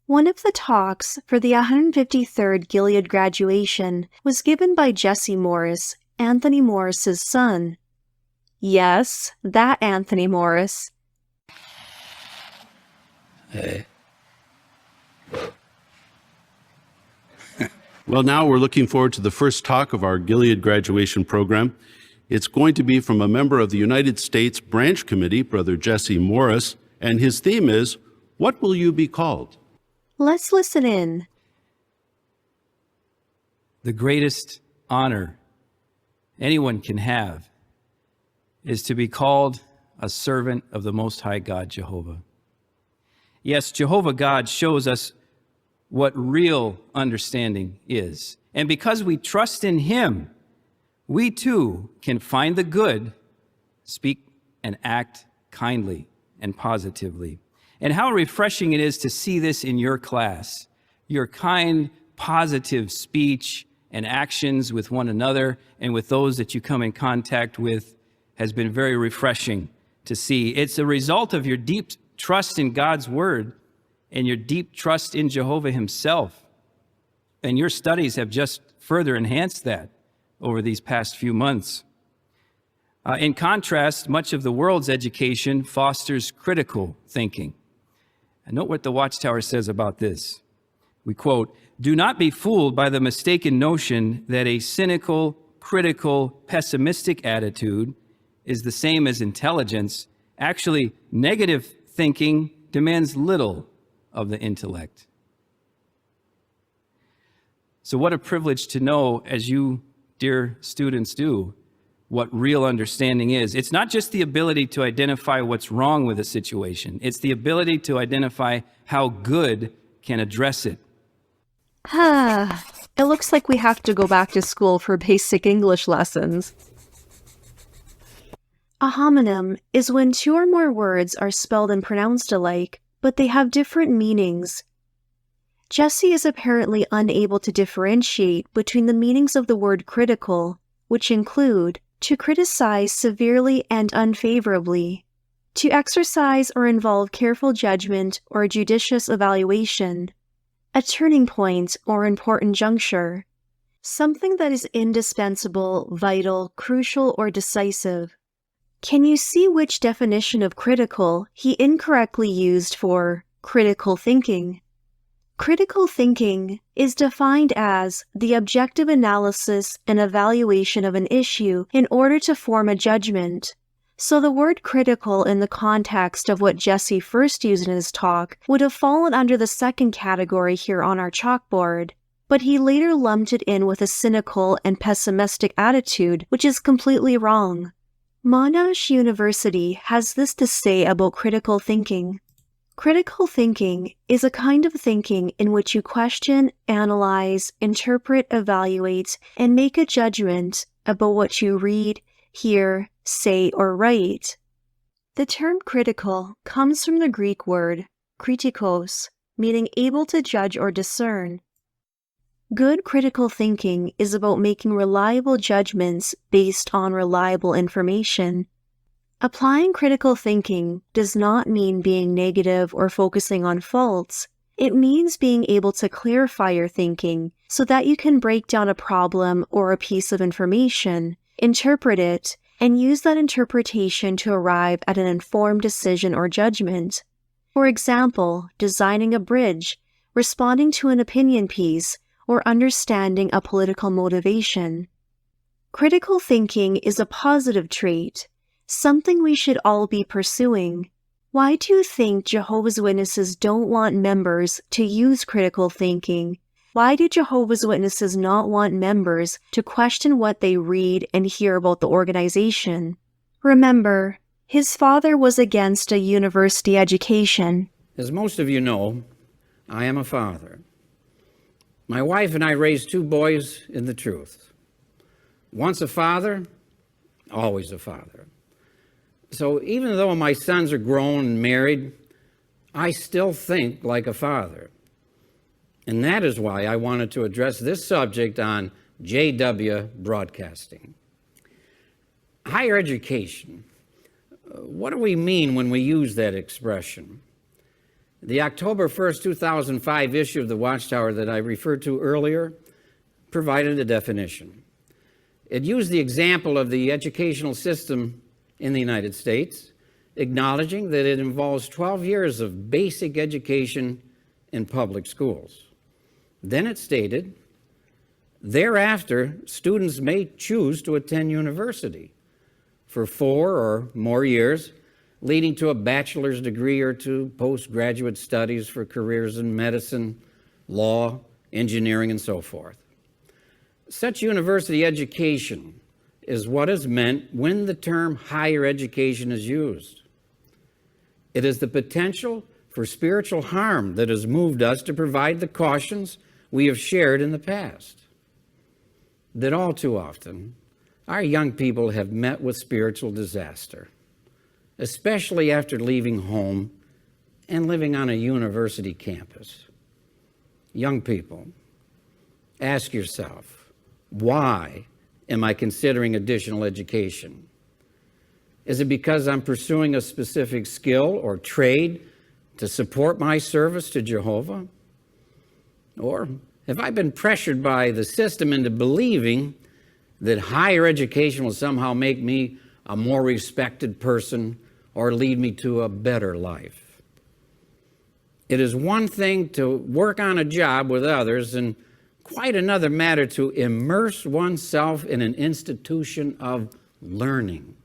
One of the talks for the 153rd Gilead graduation was given by Jesse Morris, Anthony Morris's son. Yes, that Anthony Morris. Hey. Well, now we're looking forward to the first talk of our Gilead graduation program. It's going to be from a member of the United States Branch Committee, Brother Jesse Morris, and his theme is, "What will you be called?" Let's listen in. The greatest honor anyone can have is to be called a servant of the Most High God, Jehovah. Yes, Jehovah God shows us what real understanding is. And because we trust in him, we too can find the good, speak and act kindly and positively. And how refreshing it is to see this in your class. Your kind, positive speech and actions with one another and with those that you come in contact with has been very refreshing to see. It's a result of your deep trust in God's word and your deep trust in Jehovah himself. And your studies have just further enhanced that over these past few months. In contrast, much of the world's education fosters critical thinking. And note what the Watchtower says about this. We quote, "Do not be fooled by the mistaken notion that a cynical, critical, pessimistic attitude is the same as intelligence. Actually, negative thinking demands little of the intellect." So what a privilege to know, as you, dear students, do, what real understanding is. It's not just the ability to identify what's wrong with a situation. It's the ability to identify how good can address it. It looks like we have to go back to school for basic English lessons. A homonym is when two or more words are spelled and pronounced alike, but they have different meanings. Jesse is apparently unable to differentiate between the meanings of the word critical, which include to criticize severely and unfavorably, to exercise or involve careful judgment or judicious evaluation, a turning point or important juncture, something that is indispensable, vital, crucial, or decisive. Can you see which definition of critical he incorrectly used for critical thinking? Critical thinking is defined as the objective analysis and evaluation of an issue in order to form a judgment. So the word critical in the context of what Jesse first used in his talk would have fallen under the second category here on our chalkboard, but he later lumped it in with a cynical and pessimistic attitude, which is completely wrong. Monash University has this to say about critical thinking. Critical thinking is a kind of thinking in which you question, analyze, interpret, evaluate, and make a judgment about what you read, hear, say, or write. The term critical comes from the Greek word kritikos, meaning able to judge or discern. Good critical thinking is about making reliable judgments based on reliable information. Applying critical thinking does not mean being negative or focusing on faults. It means being able to clarify your thinking so that you can break down a problem or a piece of information, interpret it, and use that interpretation to arrive at an informed decision or judgment. For example, designing a bridge, responding to an opinion piece, or understanding a political motivation. Critical thinking is a positive trait, something we should all be pursuing. Why do you think Jehovah's Witnesses don't want members to use critical thinking? Why do Jehovah's Witnesses not want members to question what they read and hear about the organization? Remember, his father was against a university education. As most of you know, I am a father. My wife and I raised two boys in the truth. Once a father, always a father. So even though my sons are grown and married, I still think like a father. And that is why I wanted to address this subject on JW Broadcasting. Higher education. What do we mean when we use that expression? The October 1st, 2005 issue of the Watchtower that I referred to earlier provided a definition. It used the example of the educational system in the United States, acknowledging that it involves 12 years of basic education in public schools. Then it stated, thereafter, students may choose to attend university for 4 or more years, leading to a bachelor's degree or to postgraduate studies for careers in medicine, law, engineering, and so forth. Such university education is what is meant when the term higher education is used. It is the potential for spiritual harm that has moved us to provide the cautions we have shared in the past. That all too often, our young people have met with spiritual disaster, especially after leaving home and living on a university campus. Young people, ask yourself, why am I considering additional education? Is it because I'm pursuing a specific skill or trade to support my service to Jehovah? Or have I been pressured by the system into believing that higher education will somehow make me a more respected person or lead me to a better life? It is one thing to work on a job with others and quite another matter to immerse oneself in an institution of learning.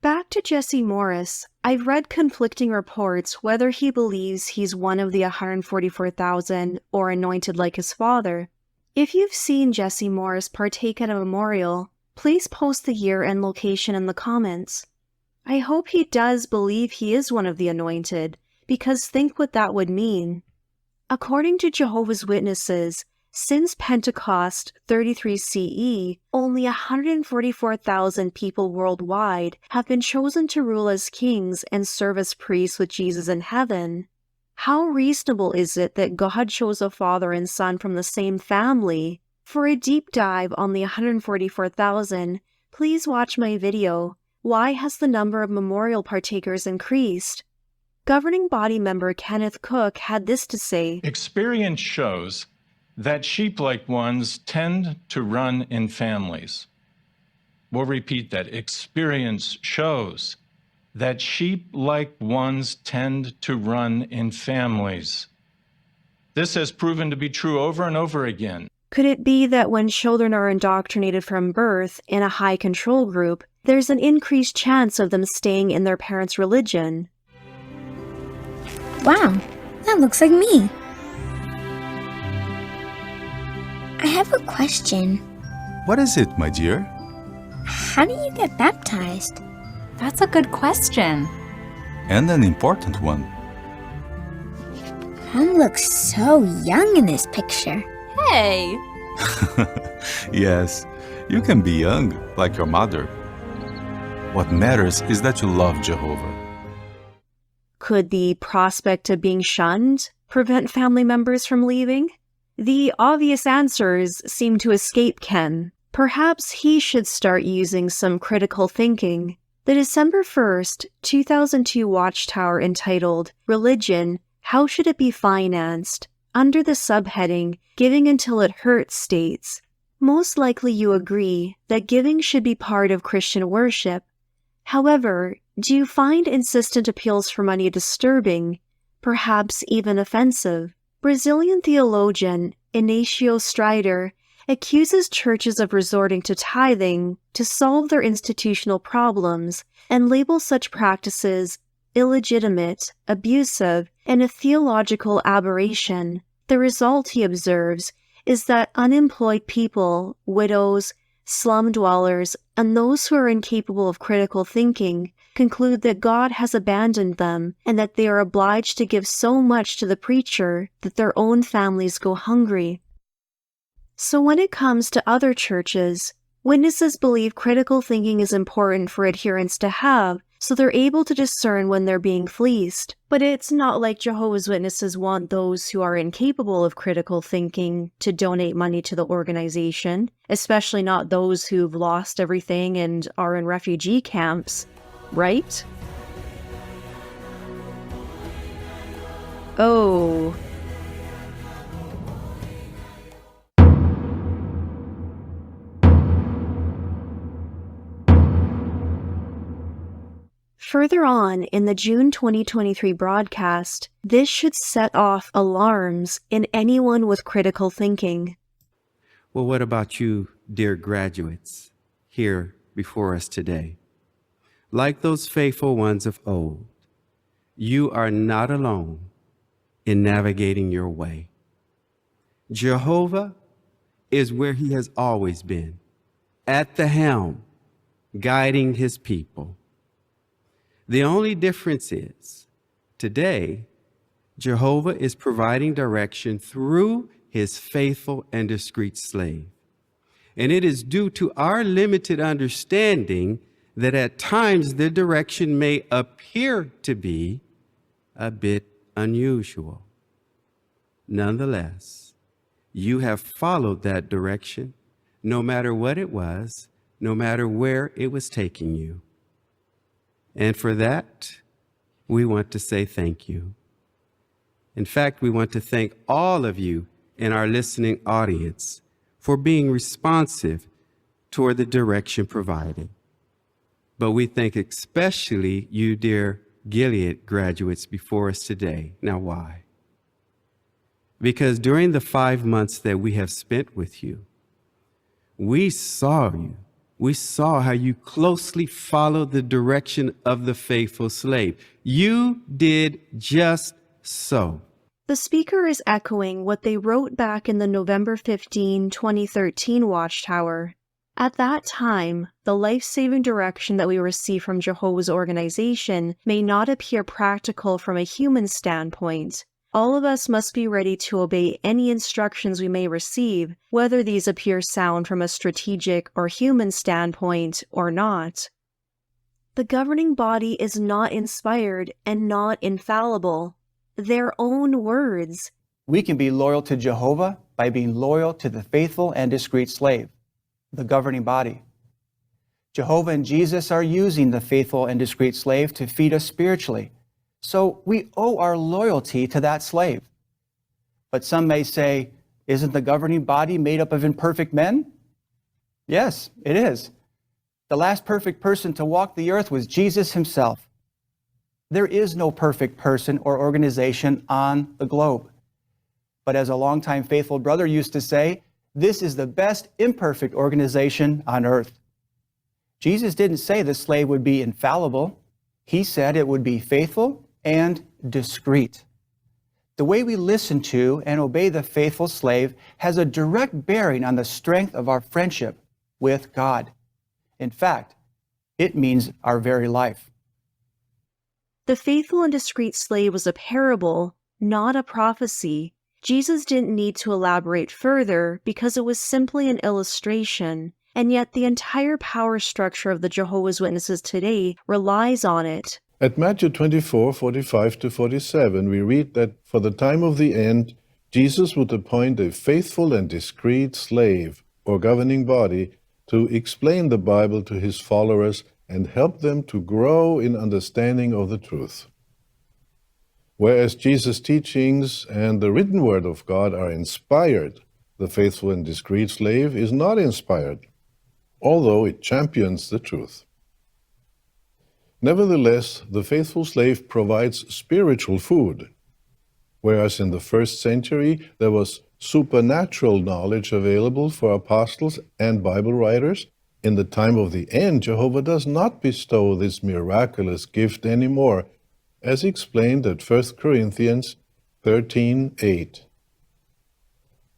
Back to Jesse Morris, I've read conflicting reports whether he believes he's one of the 144,000 or anointed like his father. If you've seen Jesse Morris partake at a memorial, please post the year and location in the comments. I hope he does believe he is one of the anointed, because think what that would mean. According to Jehovah's Witnesses, since Pentecost 33 CE, only 144,000 people worldwide have been chosen to rule as kings and serve as priests with Jesus in heaven. How reasonable is it that God chose a father and son from the same family? For a deep dive on the 144,000, please watch my video, Why Has the Number of Memorial Partakers Increased? Governing body member Kenneth Cook had this to say, Experience shows that sheep-like ones tend to run in families. We'll repeat that. Experience shows that sheep-like ones tend to run in families. This has proven to be true over and over again. Could it be that when children are indoctrinated from birth in a high control group, there's an increased chance of them staying in their parents' religion? Wow, that looks like me. I have a question. What is it, my dear? How do you get baptized? That's a good question. And an important one. Mom looks so young in this picture. Hey! Yes, you can be young, like your mother. What matters is that you love Jehovah. Could the prospect of being shunned prevent family members from leaving? The obvious answers seem to escape Ken. Perhaps he should start using some critical thinking. The December 1st, 2002 Watchtower entitled Religion, How Should It Be Financed? Under the subheading Giving Until It Hurts states, most likely you agree that giving should be part of Christian worship. However, do you find insistent appeals for money disturbing, perhaps even offensive? Brazilian theologian Inácio Strider accuses churches of resorting to tithing to solve their institutional problems and labels such practices illegitimate, abusive, and a theological aberration. The result, he observes, is that unemployed people, widows, slum dwellers, and those who are incapable of critical thinking conclude that God has abandoned them and that they are obliged to give so much to the preacher that their own families go hungry. So when it comes to other churches, witnesses believe critical thinking is important for adherents to have, so they're able to discern when they're being fleeced. But it's not like Jehovah's Witnesses want those who are incapable of critical thinking to donate money to the organization, especially not those who've lost everything and are in refugee camps, right? Oh. Further on in the June 2023 broadcast, this should set off alarms in anyone with critical thinking. Well, what about you, dear graduates, here before us today? Like those faithful ones of old, you are not alone in navigating your way. Jehovah is where he has always been, at the helm, guiding his people. The only difference is, today, Jehovah is providing direction through his faithful and discreet slave. And it is due to our limited understanding that at times the direction may appear to be a bit unusual. Nonetheless, you have followed that direction, no matter what it was, no matter where it was taking you. And for that, we want to say thank you. In fact, we want to thank all of you in our listening audience for being responsive toward the direction provided. But we thank especially you, dear Gilead graduates before us today. Now, why? Because during the 5 months that we have spent with you, we saw you. We saw how you closely followed the direction of the faithful slave. You did just so. The speaker is echoing what they wrote back in the November 15, 2013 Watchtower. At that time, the life-saving direction that we receive from Jehovah's organization may not appear practical from a human standpoint. All of us must be ready to obey any instructions we may receive, whether these appear sound from a strategic or human standpoint or not. The governing body is not inspired and not infallible. Their own words. We can be loyal to Jehovah by being loyal to the faithful and discreet slave, the governing body. Jehovah and Jesus are using the faithful and discreet slave to feed us spiritually. So we owe our loyalty to that slave. But some may say, isn't the governing body made up of imperfect men? Yes, it is. The last perfect person to walk the earth was Jesus himself. There is no perfect person or organization on the globe. But as a longtime faithful brother used to say, this is the best imperfect organization on earth. Jesus didn't say the slave would be infallible. He said it would be faithful and discreet. The way we listen to and obey the faithful slave has a direct bearing on the strength of our friendship with God. In fact, it means our very life. The faithful and discreet slave was a parable, not a prophecy. Jesus didn't need to elaborate further because it was simply an illustration, and yet the entire power structure of the Jehovah's Witnesses today relies on it. At Matthew 24:45-47, we read that for the time of the end, Jesus would appoint a faithful and discreet slave, or governing body, to explain the Bible to his followers and help them to grow in understanding of the truth. Whereas Jesus' teachings and the written word of God are inspired, the faithful and discreet slave is not inspired, although it champions the truth. Nevertheless, the faithful slave provides spiritual food. Whereas in the first century there was supernatural knowledge available for apostles and Bible writers, in the time of the end, Jehovah does not bestow this miraculous gift anymore, as explained at 1 Corinthians 13:8.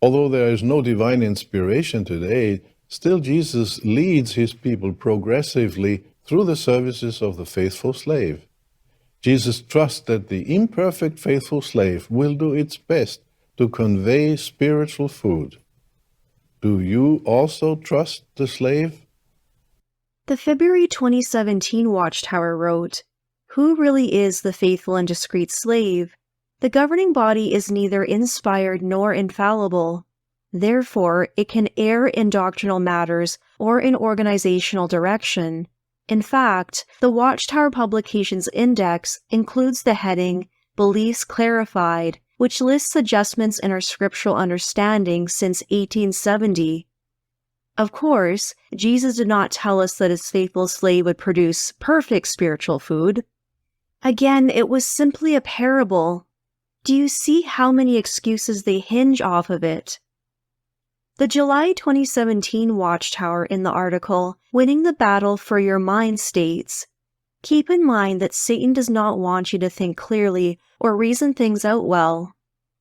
Although there is no divine inspiration today, still Jesus leads his people progressively through the services of the faithful slave. Jesus trusts that the imperfect faithful slave will do its best to convey spiritual food. Do you also trust the slave? The February 2017 Watchtower wrote, "Who really is the faithful and discreet slave? The governing body is neither inspired nor infallible. Therefore, it can err in doctrinal matters or in organizational direction. In fact, the Watchtower Publications Index includes the heading, Beliefs Clarified, which lists adjustments in our scriptural understanding since 1870. Of course, Jesus did not tell us that his faithful slave would produce perfect spiritual food. Again, it was simply a parable. Do you see how many excuses they hinge off of it? The July 2017 Watchtower in the article, Winning the Battle for Your Mind, states, "Keep in mind that Satan does not want you to think clearly or reason things out well.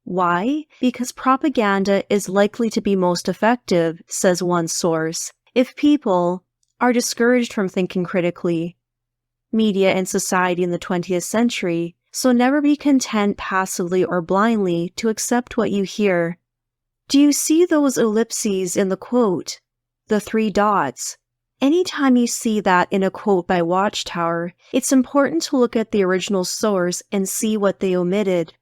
Why? Because propaganda is likely to be most effective," says one source, "if people are discouraged from thinking critically. Media and society in the 20th century, so never be content passively or blindly to accept what you hear." Do you see those ellipses in the quote? The 3 dots? Anytime you see that in a quote by Watchtower, it's important to look at the original source and see what they omitted.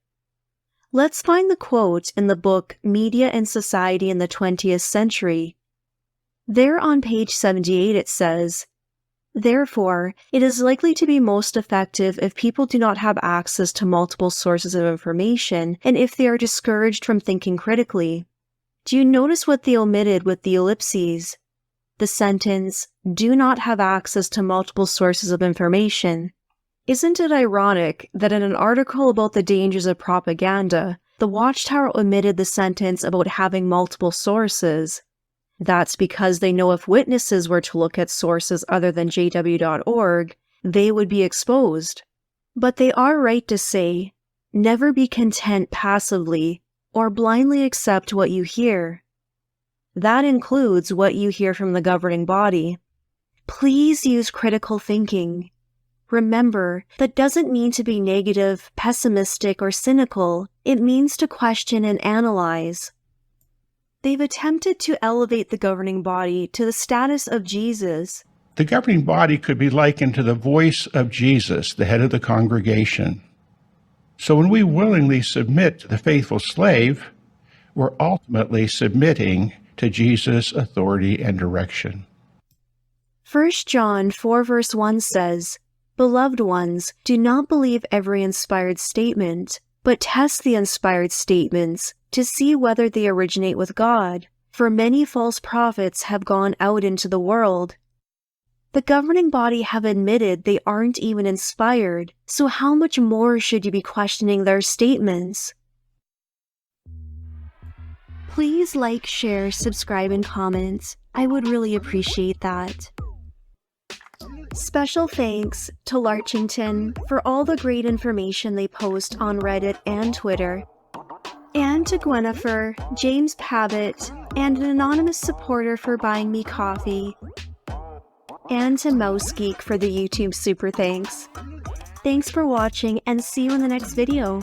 Let's find the quote in the book Media and Society in the 20th Century. There on page 78 it says, "Therefore, it is likely to be most effective if people do not have access to multiple sources of information and if they are discouraged from thinking critically." Do you notice what they omitted with the ellipses? The sentence, "do not have access to multiple sources of information." Isn't it ironic that in an article about the dangers of propaganda, the Watchtower omitted the sentence about having multiple sources? That's because they know if witnesses were to look at sources other than jw.org, they would be exposed. But they are right to say, never be content passively or blindly accept what you hear. That includes what you hear from the governing body. Please use critical thinking. Remember, that doesn't mean to be negative, pessimistic, or cynical. It means to question and analyze. They've attempted to elevate the governing body to the status of Jesus. The governing body could be likened to the voice of Jesus, the head of the congregation. So when we willingly submit to the faithful slave, we're ultimately submitting to Jesus' authority and direction. 1 John 4 verse 1 says, "Beloved ones, do not believe every inspired statement, but test the inspired statements to see whether they originate with God, for many false prophets have gone out into the world." The governing body have admitted they aren't even inspired, so how much more should you be questioning their statements? Please like, share, subscribe, and comment. I would really appreciate that. Special thanks to Larchington for all the great information they post on Reddit and Twitter, and to Gwennifer, James Pavitt, and an anonymous supporter for buying me coffee, and to Mouse Geek for the YouTube super thanks. Thanks for watching and see you in the next video.